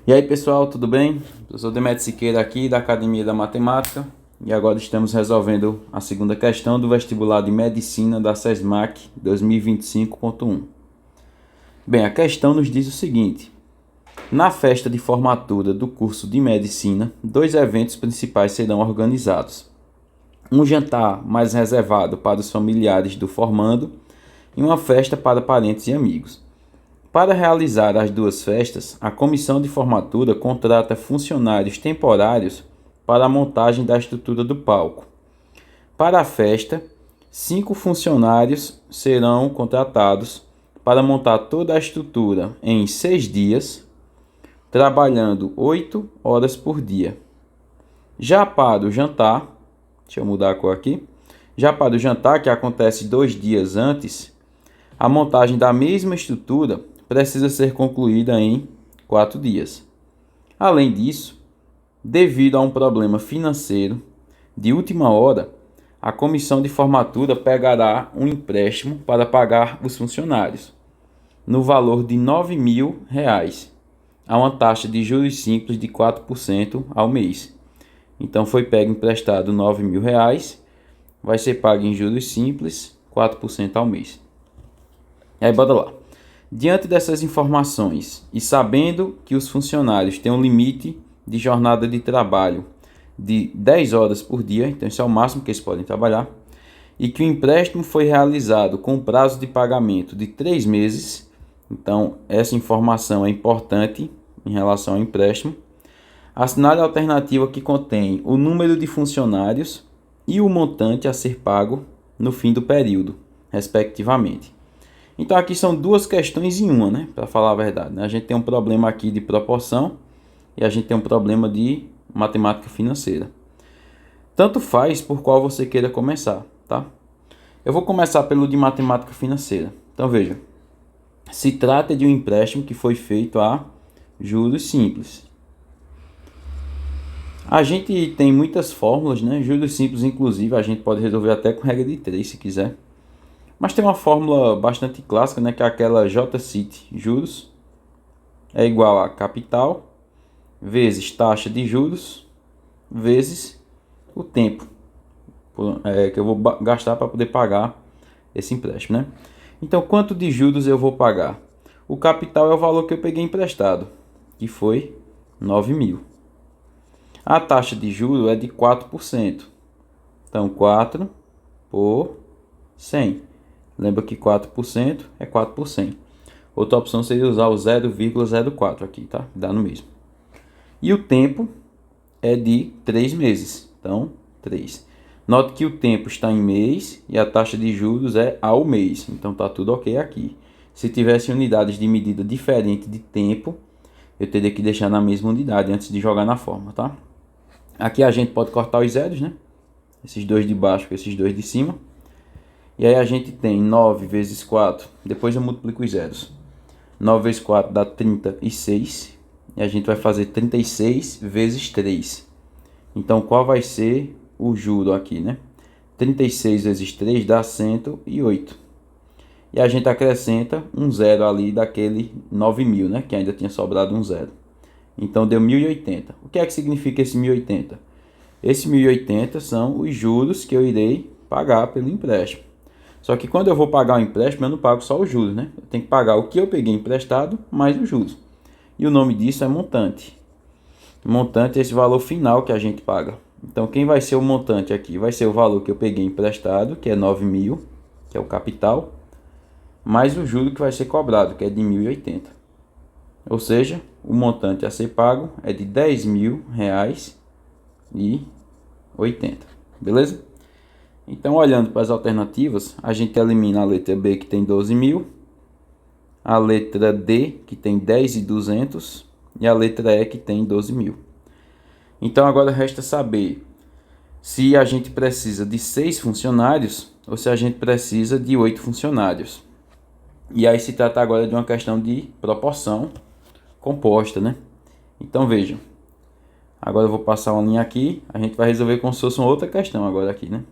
E aí pessoal, tudo bem? Professor Demetrio Siqueira aqui da Academia da Matemática e agora estamos resolvendo a segunda questão do vestibular de Medicina da SESMAC 2025.1. Bem, a questão nos diz o seguinte: na festa de formatura do curso de Medicina, dois eventos principais serão organizados. Um jantar mais reservado para os familiares do formando e uma festa para parentes e amigos. Para realizar as duas festas, a comissão de formatura contrata funcionários temporários para a montagem da estrutura do palco. Para a festa, 5 funcionários serão contratados para montar toda a estrutura em 6 dias, trabalhando 8 horas por dia. Já para o jantar, deixa eu mudar a cor aqui. Já para o jantar, que acontece 2 dias antes, a montagem da mesma estrutura precisa ser concluída em 4 dias. Além disso, devido a um problema financeiro de última hora, a comissão de formatura pegará um empréstimo para pagar os funcionários, no valor de R$ 9.000, a uma taxa de juros simples de 4% ao mês. Então foi pego emprestado R$ 9.000, vai ser pago em juros simples, 4% ao mês. E aí, bora lá. Diante dessas informações e sabendo que os funcionários têm um limite de jornada de trabalho de 10 horas por dia, então isso é o máximo que eles podem trabalhar, e que o empréstimo foi realizado com prazo de pagamento de 3 meses, então essa informação é importante em relação ao empréstimo. Assinale a alternativa que contém o número de funcionários e o montante a ser pago no fim do período, respectivamente. Então aqui são duas questões em uma, né? Para falar a verdade, né? A gente tem um problema aqui de proporção e a gente tem um problema de matemática financeira. Tanto faz por qual você queira começar, tá? Eu vou começar pelo de matemática financeira. Então veja, se trata de um empréstimo que foi feito a juros simples. A gente tem muitas fórmulas, né? Juros simples, inclusive, a gente pode resolver até com regra de 3 se quiser. Mas tem uma fórmula bastante clássica, né, que é aquela J-CIT, juros é igual a capital vezes taxa de juros vezes o tempo que eu vou gastar para poder pagar esse empréstimo, né? Então, quanto de juros eu vou pagar? O capital é o valor que eu peguei emprestado, que foi 9.000. A taxa de juros é de 4%. Então, 4 por 100. Lembra que 4% é 4 por 100. Outra opção seria usar o 0,04 aqui, tá? Dá no mesmo. E o tempo é de 3 meses. Então, 3. Note que o tempo está em mês e a taxa de juros é ao mês. Então, tá tudo ok aqui. Se tivesse unidades de medida diferente de tempo, eu teria que deixar na mesma unidade antes de jogar na forma, tá? Aqui a gente pode cortar os zeros, né? Esses dois de baixo com esses dois de cima. E aí a gente tem 9 vezes 4, depois eu multiplico os zeros. 9 vezes 4 dá 36, e a gente vai fazer 36 vezes 3. Então qual vai ser o juro aqui, né? 36 vezes 3 dá 108. E a gente acrescenta um zero ali daquele 9.000, né? Que ainda tinha sobrado um zero. Então deu 1.080. O que é que significa esse 1.080? Esse 1.080 são os juros que eu irei pagar pelo empréstimo. Só que quando eu vou pagar o empréstimo, eu não pago só os juros, né? Eu tenho que pagar o que eu peguei emprestado mais os juros. E o nome disso é montante. Montante é esse valor final que a gente paga. Então, quem vai ser o montante aqui? Vai ser o valor que eu peguei emprestado, que é 9.000, que é o capital, mais o juro que vai ser cobrado, que é de 1.080. Ou seja, o montante a ser pago é de R$ 10.000,80. Beleza? Então, olhando para as alternativas, a gente elimina a letra B, que tem 12.000, a letra D, que tem 10.200, e a letra E, que tem 12.000. Então, agora resta saber se a gente precisa de 6 funcionários ou se a gente precisa de 8 funcionários. E aí se trata agora de uma questão de proporção composta, né? Então, vejam. Agora eu vou passar uma linha aqui, a gente vai resolver como se fosse uma outra questão agora aqui, né?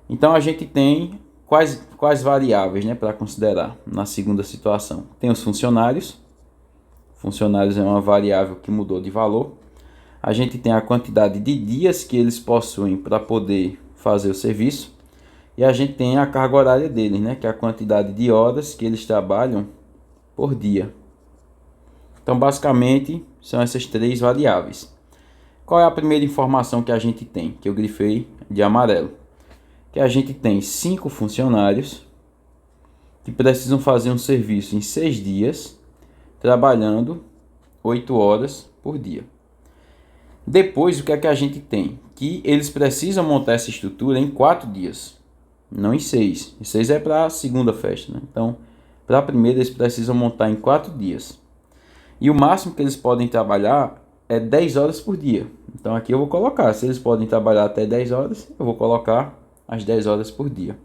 Então a gente tem quais variáveis, né, para considerar na segunda situação? Tem os funcionários, Funcionários é uma variável que mudou de valor. A gente tem a quantidade de dias que eles possuem para poder fazer o serviço. E a gente tem a carga horária deles, né? Que é a quantidade de horas que eles trabalham por dia. Então, basicamente, são essas três variáveis. Qual é a primeira informação que a gente tem? Que eu grifei de amarelo. Que a gente tem 5 funcionários que precisam fazer um serviço em 6 dias, trabalhando 8 horas por dia. Depois, o que é que a gente tem? Que eles precisam montar essa estrutura em 4 dias, não em 6. E 6 é para a segunda festa, né? Então, para a primeira, eles precisam montar em 4 dias. E o máximo que eles podem trabalhar é 10 horas por dia. Então, aqui eu vou colocar, se eles podem trabalhar até 10 horas, eu vou colocar as 10 horas por dia.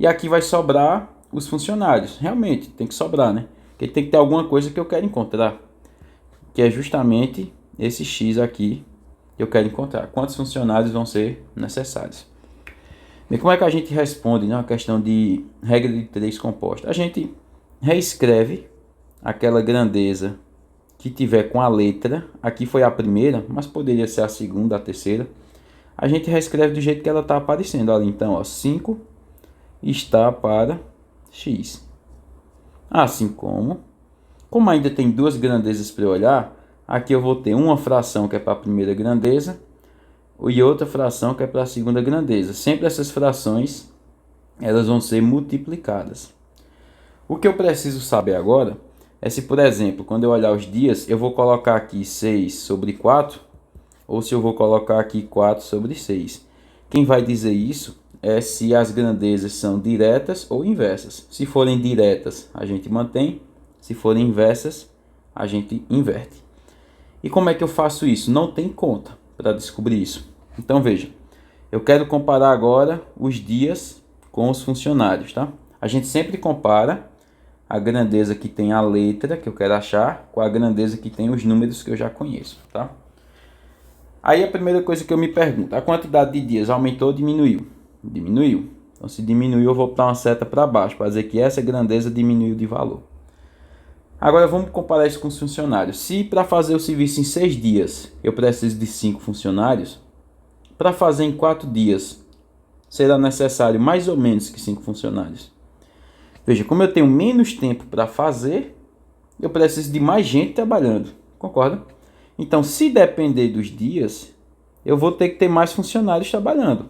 E aqui vai sobrar os funcionários. Realmente, tem que sobrar, né? Porque tem que ter alguma coisa que eu quero encontrar, que é justamente esse X aqui que eu quero encontrar. Quantos funcionários vão ser necessários? E como é que a gente responde, né, a questão de regra de 3 composta? A gente reescreve aquela grandeza que tiver com a letra. Aqui foi a primeira, mas poderia ser a segunda, a terceira. A gente reescreve do jeito que ela está aparecendo ali. Então, ó, 5 está para x. Assim como ainda tem duas grandezas para olhar, aqui eu vou ter uma fração que é para a primeira grandeza e outra fração que é para a segunda grandeza. Sempre essas frações elas vão ser multiplicadas. O que eu preciso saber agora é se, por exemplo, quando eu olhar os dias, eu vou colocar aqui 6 sobre 4 ou se eu vou colocar aqui 4 sobre 6. Quem vai dizer isso é se as grandezas são diretas ou inversas. Se forem diretas, a gente mantém. Se forem inversas, a gente inverte. E como é que eu faço isso? Não tem conta para descobrir isso. Então veja, eu quero comparar agora os dias com os funcionários, tá? A gente sempre compara a grandeza que tem a letra que eu quero achar com a grandeza que tem os números que eu já conheço, tá? Aí a primeira coisa que eu me pergunto, a quantidade de dias aumentou ou diminuiu? Diminuiu. Então se diminuiu eu vou botar uma seta para baixo para dizer que essa grandeza diminuiu de valor. Agora vamos comparar isso com os funcionários. Se para fazer o serviço em 6 dias eu preciso de 5 funcionários, para fazer em 4 dias será necessário mais ou menos que 5 funcionários. Veja, como eu tenho menos tempo para fazer, eu preciso de mais gente trabalhando. Concorda? Então, se depender dos dias, eu vou ter que ter mais funcionários trabalhando.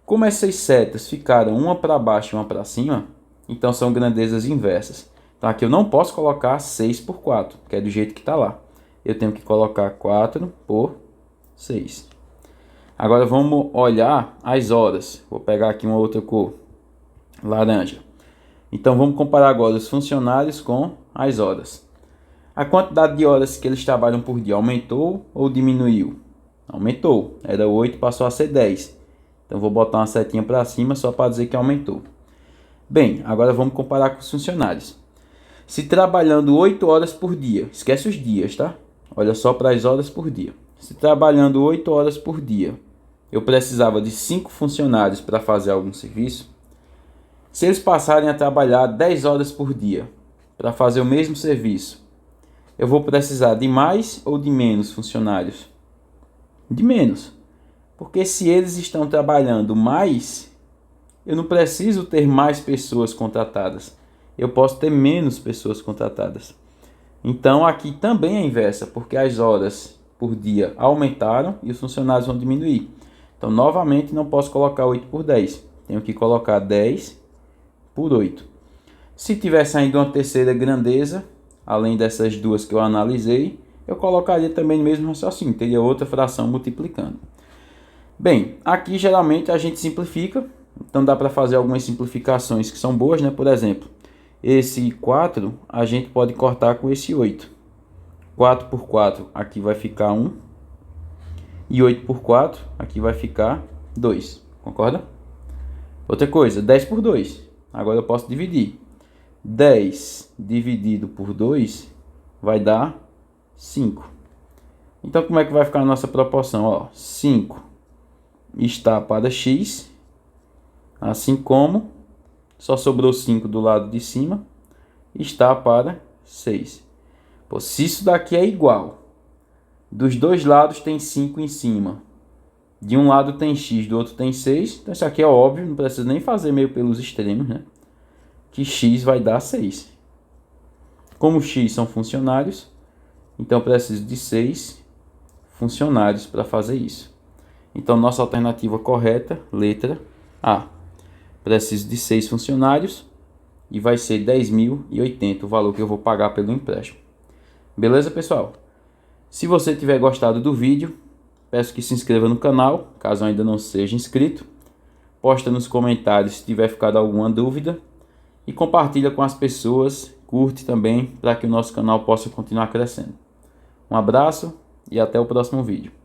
Como essas setas ficaram uma para baixo e uma para cima, então são grandezas inversas. Então, aqui eu não posso colocar 6 por 4, que é do jeito que está lá. Eu tenho que colocar 4 por 6. Agora vamos olhar as horas. Vou pegar aqui uma outra cor, laranja. Então vamos comparar agora os funcionários com as horas. A quantidade de horas que eles trabalham por dia aumentou ou diminuiu? Aumentou. Era 8, passou a ser 10. Então vou botar uma setinha para cima só para dizer que aumentou. Bem, agora vamos comparar com os funcionários. Se trabalhando 8 horas por dia, esquece os dias, tá? Olha só para as horas por dia. Se trabalhando 8 horas por dia, eu precisava de 5 funcionários para fazer algum serviço. Se eles passarem a trabalhar 10 horas por dia para fazer o mesmo serviço, eu vou precisar de mais ou de menos funcionários? De menos. Porque se eles estão trabalhando mais, eu não preciso ter mais pessoas contratadas. Eu posso ter menos pessoas contratadas. Então aqui também é inversa, porque as horas por dia aumentaram e os funcionários vão diminuir. Então novamente não posso colocar 8 por 10. Tenho que colocar 10 por 8. Se tiver saindo uma terceira grandeza, além dessas duas que eu analisei, eu colocaria também no mesmo raciocínio, teria outra fração multiplicando. Bem, aqui geralmente a gente simplifica, então dá para fazer algumas simplificações que são boas, né? Por exemplo, esse 4 a gente pode cortar com esse 8. 4 por 4 aqui vai ficar 1, e 8 por 4 aqui vai ficar 2, concorda? Outra coisa, 10 por 2. Agora eu posso dividir. 10 dividido por 2 vai dar 5. Então como é que vai ficar a nossa proporção? Ó, 5 está para x, assim como só sobrou 5 do lado de cima, está para 6. Pô, se isso daqui é igual, dos dois lados tem 5 em cima, de um lado tem x, do outro tem 6, então isso aqui é óbvio, não precisa nem fazer meio pelos extremos, né? Que x vai dar 6. Como x são funcionários, então eu preciso de 6 funcionários para fazer isso. Então nossa alternativa correta, letra A. Preciso de 6 funcionários e vai ser 10.080 o valor que eu vou pagar pelo empréstimo. Beleza, pessoal? Se você tiver gostado do vídeo, peço que se inscreva no canal, caso ainda não seja inscrito. Posta nos comentários se tiver ficado alguma dúvida. E compartilha com as pessoas, curte também, para que o nosso canal possa continuar crescendo. Um abraço e até o próximo vídeo.